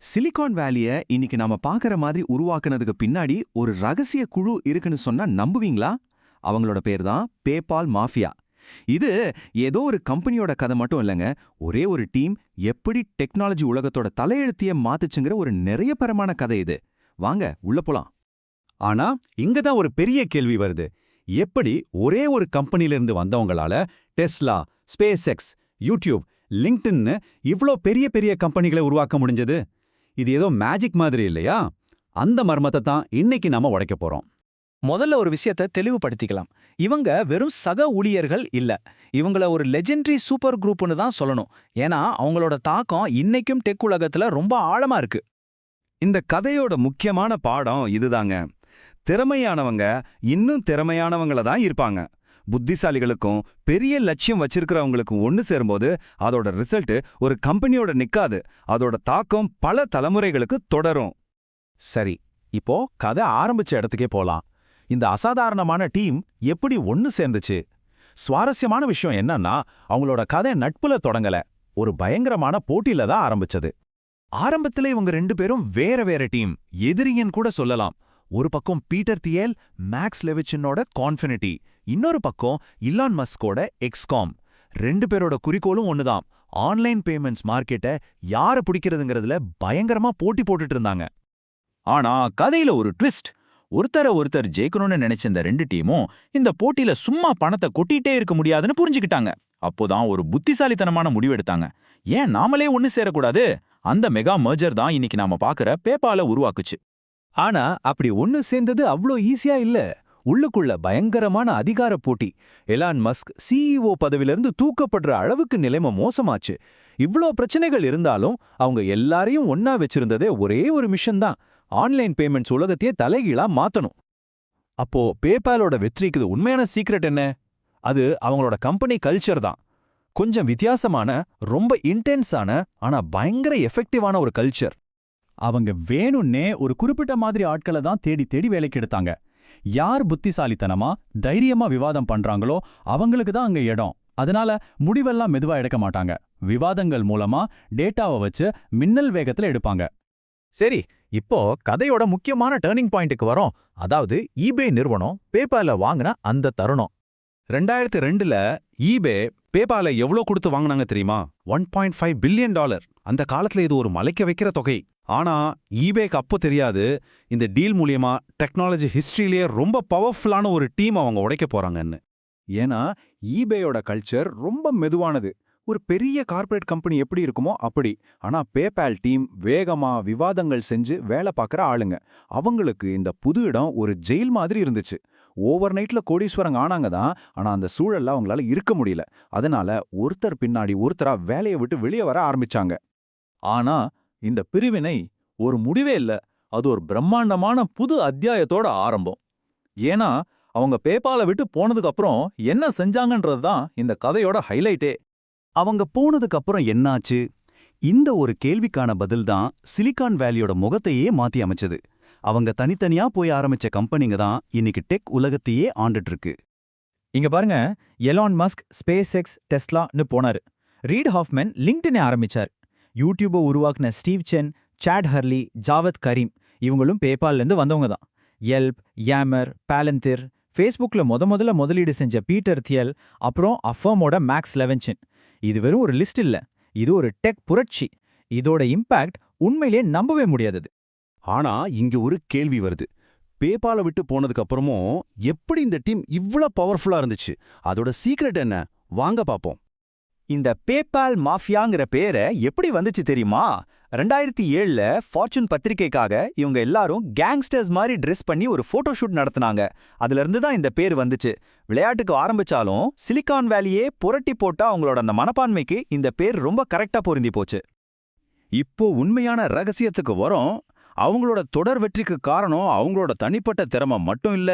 Silicon வேலிய இன்னைக்கு நாம பாக்குற மாதிரி உருவாக்குனதுக்கு பின்னாடி ஒரு ரகசிய குழு இருக்குன்னு சொன்னா நம்புவீங்களா? அவங்களோட பேர் தான் பேபால் மாஃபியா. இது ஏதோ ஒரு கம்பெனியோட கதை மட்டும் இல்லைங்க. ஒரே ஒரு டீம் எப்படி டெக்னாலஜி உலகத்தோட தலையெழுத்தையே மாத்துச்சுங்கிற ஒரு நிறைய பரமான கதை இது. வாங்க உள்ள போலாம். ஆனா இங்க தான் ஒரு பெரிய கேள்வி வருது. எப்படி ஒரே ஒரு கம்பெனிலிருந்து வந்தவங்களால டெஸ்லா, ஸ்பேஸ் எக்ஸ், யூடியூப், லிங்க்டின்னு இவ்ளோ பெரிய பெரிய கம்பெனிகளை உருவாக்க முடிஞ்சது? இது ஏதோ மேஜிக் மாதிரி இல்லையா? அந்த மர்மத்தை தான் இன்னைக்கு நாம உடைக்க போறோம். முதல்ல ஒரு விஷயத்த தெளிவுபடுத்திக்கலாம். இவங்க வெறும் சக ஊழியர்கள் இல்ல. இவங்கள ஒரு லெஜெண்டரி சூப்பர் குரூப்னு தான் சொல்லணும். ஏன்னா அவங்களோட தாக்கம் இன்னைக்கும் டெக் உலகத்துல ரொம்ப ஆழமா இருக்கு. இந்த கதையோட முக்கியமான பாடம் இதுதாங்க. திறமையானவங்க இன்னும் திறமையானவங்கள தான் இருப்பாங்க. புத்திசாலிகளுக்கும் பெரிய லட்சியம் வச்சிருக்கிறவங்களுக்கும் ஒன்னு சேரும்போது அதோட ரிசல்ட் ஒரு கம்பெனியோட நிக்காது, அதோட தாக்கம் பல தலைமுறைகளுக்கு தொடரும். சரி, இப்போ கதை ஆரம்பிச்ச இடத்துக்கே போலாம். இந்த அசாதாரணமான டீம் எப்படி ஒன்னு சேர்ந்துச்சு? சுவாரஸ்யமான விஷயம் என்னன்னா, அவங்களோட கதை நட்புல தொடங்கல, ஒரு பயங்கரமான போட்டியில தான் ஆரம்பிச்சது. ஆரம்பத்துல இவங்க ரெண்டு பேரும் வேற வேற டீம், எதிரியன் கூட சொல்லலாம். ஒரு பக்கம் பீட்டர் தியேல், மேக்ஸ் லெவிச்சினோட கான்ஃபினிட்டி, இன்னொரு பக்கம் இலான் மஸ்கோட எக்ஸ்காம். ரெண்டு பேரோட குறிக்கோளும் ஒண்ணுதான், ஆன்லைன் பேமெண்ட்ஸ் மார்க்கெட்டை யார பிடிக்கிறதுங்கிறதுல பயங்கரமா போட்டி போட்டுட்டு இருந்தாங்க. ஆனா கதையில ஒரு ட்விஸ்ட். ஒருத்தர் ஜெயிக்கணும்னு நினைச்ச இந்த ரெண்டு டீமும் இந்த போட்டியில சும்மா பணத்தை கொட்டிட்டே இருக்க முடியாதுன்னு புரிஞ்சுக்கிட்டாங்க. அப்போதான் ஒரு புத்திசாலித்தனமான முடிவெடுத்தாங்க. ஏன் நாமளே ஒன்னு சேரக்கூடாது? அந்த மெகா மர்ஜர் தான் இன்னைக்கு நாம பாக்குற பேபால உருவாக்குச்சு. ஆனா அப்படி ஒன்னு சேர்ந்தது அவ்ளோ ஈஸியா இல்ல. உள்ளுக்குள்ள பயங்கரமான அதிகார போட்டி. எலான் மஸ்க் சிஇஓ பதவியிலிருந்து தூக்கப்படுற அளவுக்கு நிலைமை மோசமாச்சு. இவ்ளோ பிரச்சனைகள் இருந்தாலும் அவங்க எல்லாரையும் ஒன்னா வச்சிருந்ததே ஒரே ஒரு மிஷன் தான், ஆன்லைன் பேமெண்ட்ஸ் உலகத்தையே தலைகீழா மாத்தணும். அப்போ பேபாலோட வெற்றிக்கு உண்மையான சீக்ரெட் என்ன? அது அவங்களோட கம்பெனி கல்ச்சர் தான். கொஞ்சம் வித்தியாசமான, ரொம்ப இன்டென்ஸான, ஆனா பயங்கர எஃபெக்டிவான ஒரு கல்ச்சர். அவங்க வேணும்னே ஒரு குறிப்பிட்ட மாதிரி ஆட்களை தான் தேடி தேடி வேலைக்கு எடுத்தாங்க. யார் புத்திசாலித்தனமா தைரியமா விவாதம் பண்றாங்களோ அவங்களுக்கு தான் அங்க இடம். அதனால முடிவெல்லாம் மெதுவா எடுக்க மாட்டாங்க. விவாதங்கள் மூலமா டேட்டாவை வச்சு மின்னல் வேகத்துல எடுப்பாங்க. சரி, இப்போ கதையோட முக்கியமான டர்னிங் பாயிண்ட்டுக்கு வரோம். அதாவது ஈபே நிறுவனம் பேபால வாங்கின அந்த தருணம். 2002ல ஈபே பேபால எவ்வளோ கொடுத்து வாங்கினாங்க தெரியுமா? $1.5 பில்லியன். அந்த காலத்துல இது ஒரு மலைக்க வைக்கிற தொகை. ஆனா ஈபேக்கு அப்போ தெரியாது, இந்த டீல் மூலியமா டெக்னாலஜி ஹிஸ்டரியிலேயே ரொம்ப பவர்ஃபுல்லான ஒரு டீம் அவங்க உடைக்க போறாங்கன்னு. ஏன்னா ஈபேயோட கல்ச்சர் ரொம்ப மெதுவானது. ஒரு பெரிய கார்ப்பரேட் கம்பெனி எப்படி இருக்குமோ அப்படி. ஆனா பேபால் டீம் வேகமா விவாதங்கள் செஞ்சு வேலை பார்க்குற ஆளுங்க. அவங்களுக்கு இந்த புது இடம் ஒரு ஜெயில் மாதிரி இருந்துச்சு. ஓவர் நைட்ல கோடீஸ்வரங்க ஆனாங்க தான், ஆனா அந்த சூழல்ல அவங்களால இருக்க முடியல. அதனால ஒருத்தர் பின்னாடி ஒருத்தரா வேலையை விட்டு வெளியே வர ஆரம்பிச்சாங்க. ஆனா இந்த பிரிவினை ஒரு முடிவே இல்ல, அது ஒரு பிரம்மாண்டமான புது அத்தியாயத்தோட ஆரம்பம். ஏன்னா அவங்க பேபால விட்டு போனதுக்கு அப்புறம் என்ன செஞ்சாங்கன்றது தான் இந்த கதையோட ஹைலைட்டே. அவங்க போனதுக்கு அப்புறம் என்னாச்சு? இந்த ஒரு கேள்விக்கான பதில் தான் சிலிகான் வேலியோட முகத்தையே மாத்தி அமைச்சது. அவங்க தனித்தனியா போய் ஆரம்பிச்ச கம்பெனிங்க தான் இன்னைக்கு டெக் உலகத்தையே ஆண்டுட்டு இருக்கு. இங்க பாருங்க, எலான் மஸ்க் ஸ்பேஸ் எக்ஸ், டெஸ்லான்னு போனாரு. ரீட் ஹாஃப்மேன் லிங்க்டினை ஆரம்பிச்சார். யூடியூபை உருவாக்குன ஸ்டீவ் சென், சாட் ஹர்லி, ஜாவத் கரீம் இவங்களும் பேபால்லேருந்து வந்தவங்க தான். யெல்ப், யாமர், பாலந்திர், ஃபேஸ்புக்ல முதல்ல முதலீடு செஞ்ச பீட்டர் தியல், அப்புறம் அஃபர்மோட மேக்ஸ் லெவன்சின். இது வெறும் ஒரு லிஸ்ட் இல்ல, இது ஒரு டெக் புரட்சி. இதோட இம்பாக்ட் உண்மையிலே நம்பவே முடியாதது. ஆனா இங்க ஒரு கேள்வி வருது. பேபால விட்டு போனதுக்கு அப்புறமும் எப்படி இந்த டீம் இவ்ளோ பவர்ஃபுல்லா இருந்துச்சு? அதோட சீக்ரெட் என்ன? வாங்க பாப்போம். இந்த பேபால் மாஃபியாங்கிற பேரை எப்படி வந்துச்சு தெரியுமா? 2007ல ஃபார்ச்சூன் பத்திரிக்கைக்காக இவங்க எல்லாரும் கேங்ஸ்டர்ஸ் மாதிரி ட்ரெஸ் பண்ணி ஒரு போட்டோஷூட் நடத்துனாங்க. அதுல இருந்து தான் இந்த பேர் வந்துச்சு. விளையாட்டுக்கு ஆரம்பிச்சாலும் சிலிகான் வேலியே புரட்டி போட்டா அவங்களோட அந்த மனப்பான்மைக்கு இந்த பேர் ரொம்ப கரெக்டா பொருந்தி போச்சு. இப்போ உண்மையான ரகசியத்துக்கு வரோம். அவங்களோட தொடர் வெற்றிக்கு காரணம் அவங்களோட தனிப்பட்ட திறமை மட்டும் இல்ல,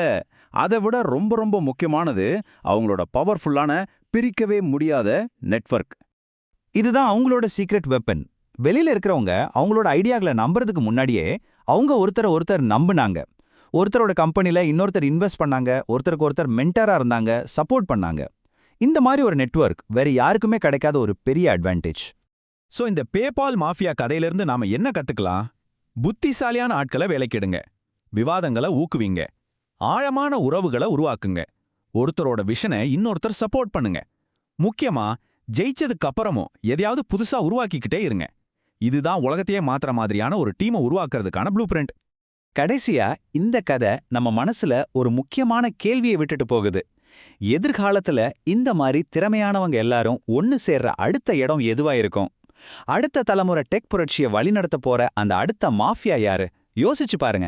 அதை விட ரொம்ப ரொம்ப முக்கியமானது அவங்களோட பவர்ஃபுல்லான, பிரிக்கவே முடியாத நெட்வொர்க். இதுதான் அவங்களோட சீக்ரெட் வெப்பன். வெளியில இருக்கிறவங்க அவங்களோட ஐடியாக்களை நம்புறதுக்கு முன்னாடியே அவங்க ஒருத்தர் நம்புனாங்க. ஒருத்தரோட கம்பெனில இன்னொருத்தர் இன்வெஸ்ட் பண்ணாங்க, ஒருத்தருக்கு ஒருத்தர் மென்டரா இருந்தாங்க, சப்போர்ட் பண்ணாங்க. இந்த மாதிரி ஒரு நெட்வொர்க் வேற யாருக்குமே கிடைக்காத ஒரு பெரிய அட்வான்டேஜ். சோ இந்த பேபால் மாஃபியா கதையிலிருந்து நாம என்ன கத்துக்கலாம்? புத்திசாலியான ஆட்களை வேலைக்கிடுங்க, விவாதங்களை ஊக்குவீங்க, ஆழமான உறவுகளை உருவாக்குங்க, ஒருத்தரோட விஷனை இன்னொருத்தர் சப்போர்ட் பண்ணுங்க. முக்கியமா ஜெயிச்சதுக்கு அப்புறமும் எதையாவது புதுசா உருவாக்கிக்கிட்டே இருங்க. இதுதான் உலகத்தையே மாத்துற மாதிரியான ஒரு டீமை உருவாக்குறதுக்கான ப்ளூ பிரிண்ட். கடைசியா இந்த கதை நம்ம மனசுல ஒரு முக்கியமான கேள்வியை விட்டுட்டு போகுது. எதிர்காலத்துல இந்த மாதிரி திறமையானவங்க எல்லாரும் ஒன்னு சேர்ற அடுத்த இடம் எதுவா இருக்கும்? அடுத்த தலைமுறை டெக் புரட்சியை வழிநடத்த போற அந்த அடுத்த மாஃபியா யாரு? யோசிச்சு பாருங்க.